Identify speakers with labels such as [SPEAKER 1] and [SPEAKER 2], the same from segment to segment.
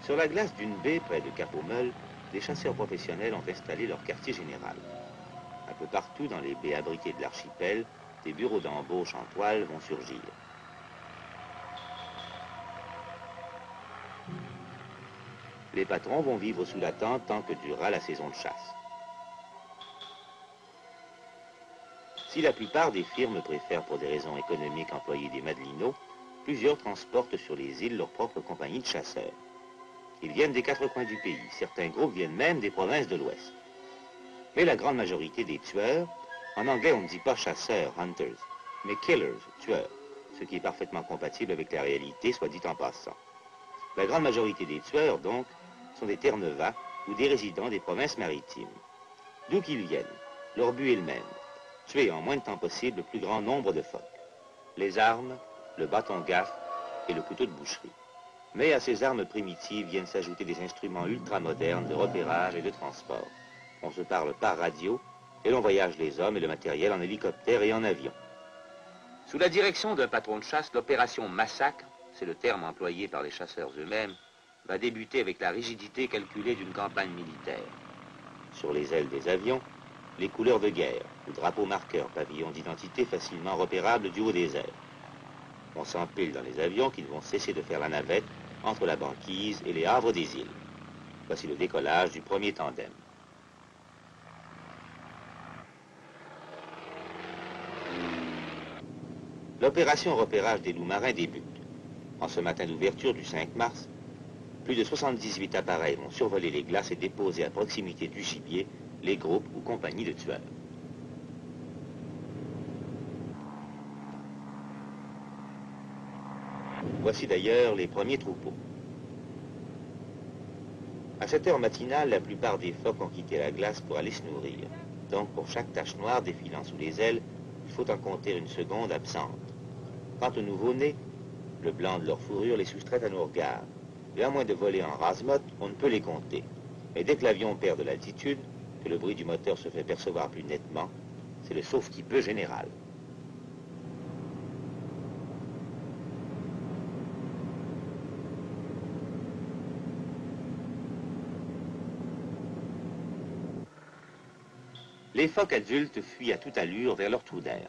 [SPEAKER 1] Sur la glace d'une baie près de Cap-aux-Meules, des chasseurs professionnels ont installé leur quartier général. Un peu partout dans les baies abritées de l'archipel, des bureaux d'embauche en toile vont surgir. Les patrons vont vivre sous la tente tant que durera la saison de chasse. Si la plupart des firmes préfèrent pour des raisons économiques employer des madelinos, plusieurs transportent sur les îles leur propre compagnie de chasseurs. Ils viennent des quatre coins du pays, certains groupes viennent même des provinces de l'Ouest. Mais la grande majorité des tueurs, en anglais on ne dit pas chasseurs, hunters, mais killers, tueurs, ce qui est parfaitement compatible avec la réalité, soit dit en passant. La grande majorité des tueurs, donc, sont des Terre-Neuva ou des résidents des provinces maritimes. D'où qu'ils viennent, leur but est le même, tuer en moins de temps possible le plus grand nombre de phoques. Les armes, le bâton gaffe et le couteau de boucherie. Mais à ces armes primitives viennent s'ajouter des instruments ultramodernes de repérage et de transport. On se parle par radio et l'on voyage les hommes et le matériel en hélicoptère et en avion. Sous la direction d'un patron de chasse, l'opération Massacre, c'est le terme employé par les chasseurs eux-mêmes, va débuter avec la rigidité calculée d'une campagne militaire. Sur les ailes des avions, les couleurs de guerre, le drapeau marqueur, pavillon d'identité facilement repérable du haut des airs. On s'empile dans les avions qui ne vont cesser de faire la navette entre la banquise et les havres des îles. Voici le décollage du premier tandem. L'opération repérage des loups marins débute. En ce matin d'ouverture du 5 mars, plus de 78 appareils vont survoler les glaces et déposer à proximité du gibier les groupes ou compagnies de tueurs. Voici d'ailleurs les premiers troupeaux. À cette heure matinale, la plupart des phoques ont quitté la glace pour aller se nourrir. Donc pour chaque tache noire défilant sous les ailes, il faut en compter une seconde absente. Quant aux nouveau-nés, le blanc de leur fourrure les soustrait à nos regards. Et à moins de voler en rase-motte, on ne peut les compter. Mais dès que l'avion perd de l'altitude, que le bruit du moteur se fait percevoir plus nettement, c'est le sauve-qui-peut général. Les phoques adultes fuient à toute allure vers leur trou d'air.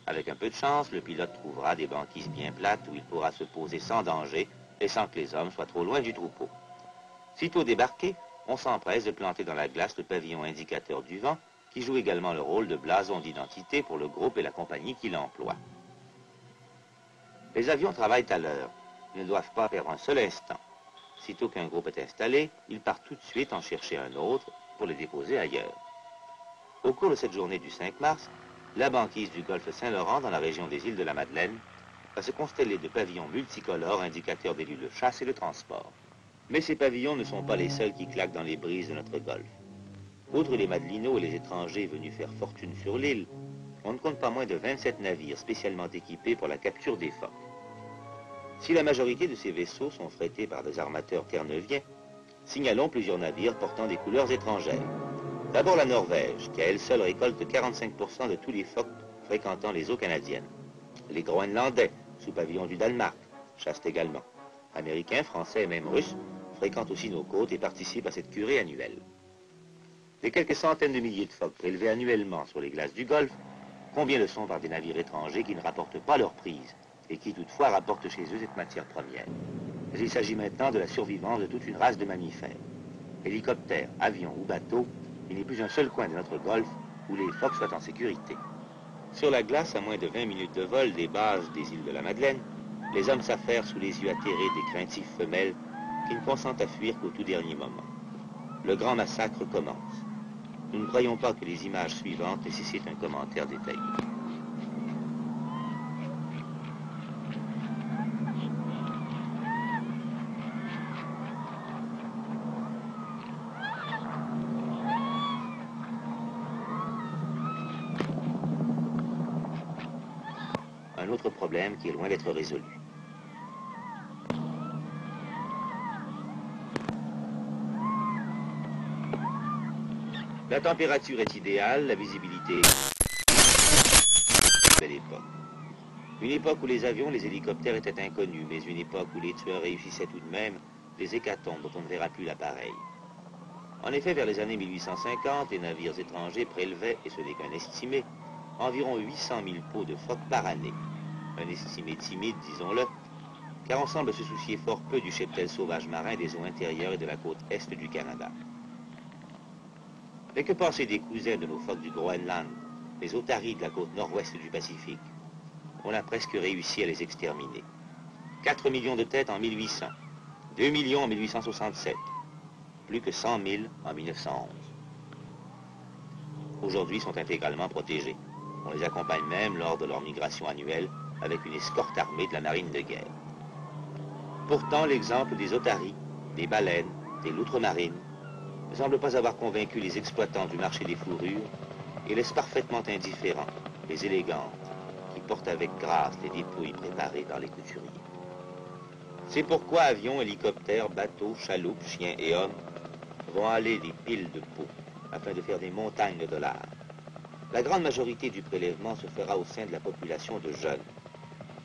[SPEAKER 1] Avec un peu de chance, le pilote trouvera des banquises bien plates où il pourra se poser sans danger et sans que les hommes soient trop loin du troupeau. Sitôt débarqué, on s'empresse de planter dans la glace le pavillon indicateur du vent qui joue également le rôle de blason d'identité pour le groupe et la compagnie qui l'emploie. Les avions travaillent à l'heure. Ils ne doivent pas perdre un seul instant. Sitôt qu'un groupe est installé, ils partent tout de suite en chercher un autre pour le déposer ailleurs. Au cours de cette journée du 5 mars, la banquise du golfe Saint-Laurent, dans la région des îles de la Madeleine, va se consteller de pavillons multicolores indicateurs des lieux de chasse et de transport. Mais ces pavillons ne sont pas les seuls qui claquent dans les brises de notre golfe. Outre les madelinos et les étrangers venus faire fortune sur l'île, on ne compte pas moins de 27 navires spécialement équipés pour la capture des phoques. Si la majorité de ces vaisseaux sont frétés par des armateurs terre-neuviens, signalons plusieurs navires portant des couleurs étrangères. D'abord la Norvège, qui à elle seule récolte 45% de tous les phoques fréquentant les eaux canadiennes. Les Groenlandais, sous pavillon du Danemark, chassent également. Américains, Français et même Russes fréquentent aussi nos côtes et participent à cette curée annuelle. Les quelques centaines de milliers de phoques prélevés annuellement sur les glaces du Golfe, combien le sont par des navires étrangers qui ne rapportent pas leur prise et qui toutefois rapportent chez eux cette matière première. Mais il s'agit maintenant de la survivance de toute une race de mammifères. Hélicoptères, avions ou bateaux, il n'est plus un seul coin de notre golfe où les phoques soient en sécurité. Sur la glace, à moins de 20 minutes de vol des bases des îles de la Madeleine, les hommes s'affairent sous les yeux atterrés des craintifs femelles qui ne consentent à fuir qu'au tout dernier moment. Le grand massacre commence. Nous ne croyons pas que les images suivantes nécessitent un commentaire détaillé. Un autre problème qui est loin d'être résolu. La température est idéale, la visibilité est belle époque. Une époque où les avions, les hélicoptères étaient inconnus, mais une époque où les tueurs réussissaient tout de même des hécatombes dont on ne verra plus l'appareil. En effet, vers les années 1850, les navires étrangers prélevaient, et ce n'est qu'un estimé, environ 800 000 peaux de phoques par année. Un estimé timide, disons-le, car on semble se soucier fort peu du cheptel sauvage marin des eaux intérieures et de la côte est du Canada. Mais que penser des cousins de nos phoques du Groenland, les otaries de la côte nord-ouest du Pacifique? On a presque réussi à les exterminer. 4 millions de têtes en 1800, 2 millions en 1867, plus que 100 000 en 1911. Aujourd'hui, ils sont intégralement protégés. On les accompagne même lors de leur migration annuelle avec une escorte armée de la marine de guerre. Pourtant, l'exemple des otaries, des baleines, des loutres marines ne semble pas avoir convaincu les exploitants du marché des fourrures et laisse parfaitement indifférents les élégantes qui portent avec grâce les dépouilles préparées par les couturiers. C'est pourquoi avions, hélicoptères, bateaux, chaloupes, chiens et hommes vont aller des piles de peaux afin de faire des montagnes de dollars. La grande majorité du prélèvement se fera au sein de la population de jeunes.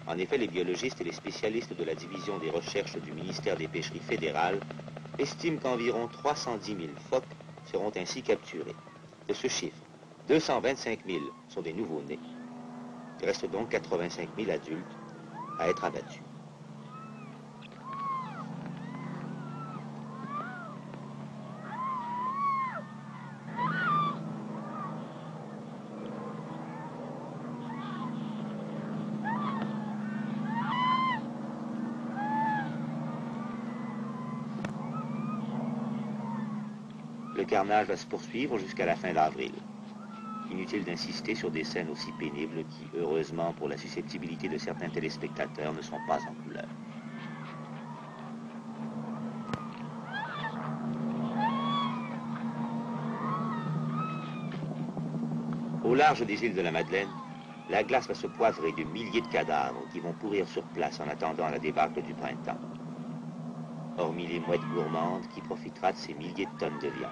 [SPEAKER 1] En effet, les biologistes et les spécialistes de la division des recherches du ministère des Pêcheries fédérales estiment qu'environ 310 000 phoques seront ainsi capturés. De ce chiffre, 225 000 sont des nouveaux-nés. Il reste donc 85 000 adultes à être abattus. Le carnage va se poursuivre jusqu'à la fin d'avril. Inutile d'insister sur des scènes aussi pénibles qui, heureusement pour la susceptibilité de certains téléspectateurs, ne sont pas en couleur. Au large des îles de la Madeleine, la glace va se poivrer de milliers de cadavres qui vont pourrir sur place en attendant la débâcle du printemps. Hormis les mouettes gourmandes qui profitera de ces milliers de tonnes de viande.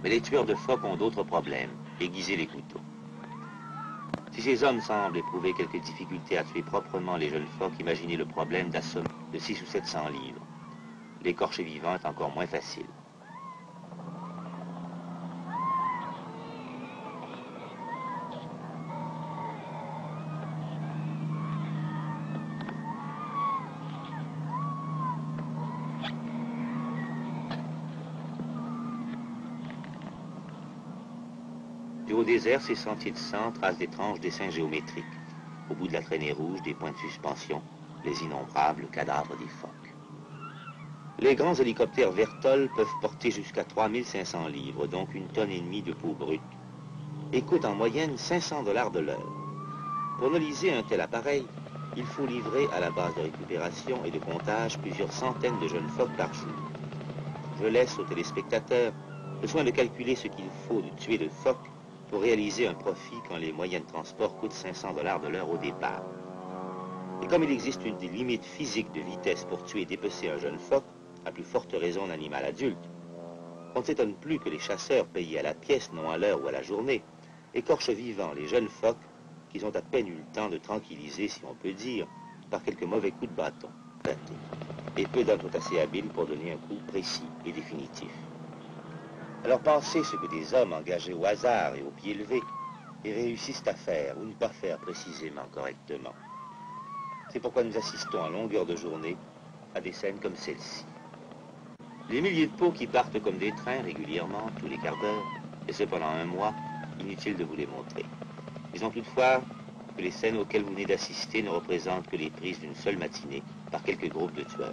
[SPEAKER 1] Mais les tueurs de phoques ont d'autres problèmes, aiguiser les couteaux. Si ces hommes semblent éprouver quelques difficultés à tuer proprement les jeunes phoques, imaginez le problème d'assommer de 600 ou 700 livres. L'écorcher vivant est encore moins facile. Du haut désert, ces sentiers de sang tracent d'étranges dessins géométriques. Au bout de la traînée rouge, des points de suspension, les innombrables cadavres des phoques. Les grands hélicoptères Vertol peuvent porter jusqu'à 3500 livres, donc 1,5 tonnes de peau brute, et coûtent en moyenne 500 $ de l'heure. Pour analyser un tel appareil, il faut livrer à la base de récupération et de comptage plusieurs centaines de jeunes phoques par jour. Je laisse aux téléspectateurs le soin de calculer ce qu'il faut de tuer de phoques pour réaliser un profit quand les moyens de transport coûtent 500 $ de l'heure au départ. Et comme il existe une des limites physiques de vitesse pour tuer et dépecer un jeune phoque, à plus forte raison un animal adulte, on ne s'étonne plus que les chasseurs payés à la pièce, non à l'heure ou à la journée, écorchent vivants les jeunes phoques qu'ils ont à peine eu le temps de tranquilliser, si on peut dire, par quelques mauvais coups de bâton, et peu d'hommes sont assez habiles pour donner un coup précis et définitif. Alors pensez ce que des hommes engagés au hasard et au pied levé et réussissent à faire ou ne pas faire précisément correctement. C'est pourquoi nous assistons à longueur de journée à des scènes comme celle-ci. Les milliers de peaux qui partent comme des trains régulièrement, tous les quarts d'heure, et ce pendant un mois, inutile de vous les montrer. Disons toutefois que les scènes auxquelles vous venez d'assister ne représentent que les prises d'une seule matinée par quelques groupes de tueurs.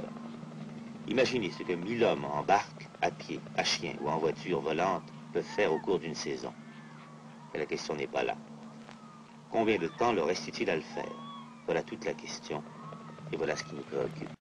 [SPEAKER 1] Imaginez ce que 1000 hommes en barque, à pied, à chien ou en voiture volante peuvent faire au cours d'une saison. Mais la question n'est pas là. Combien de temps leur reste-t-il à le faire? Voilà toute la question, et voilà ce qui nous préoccupe.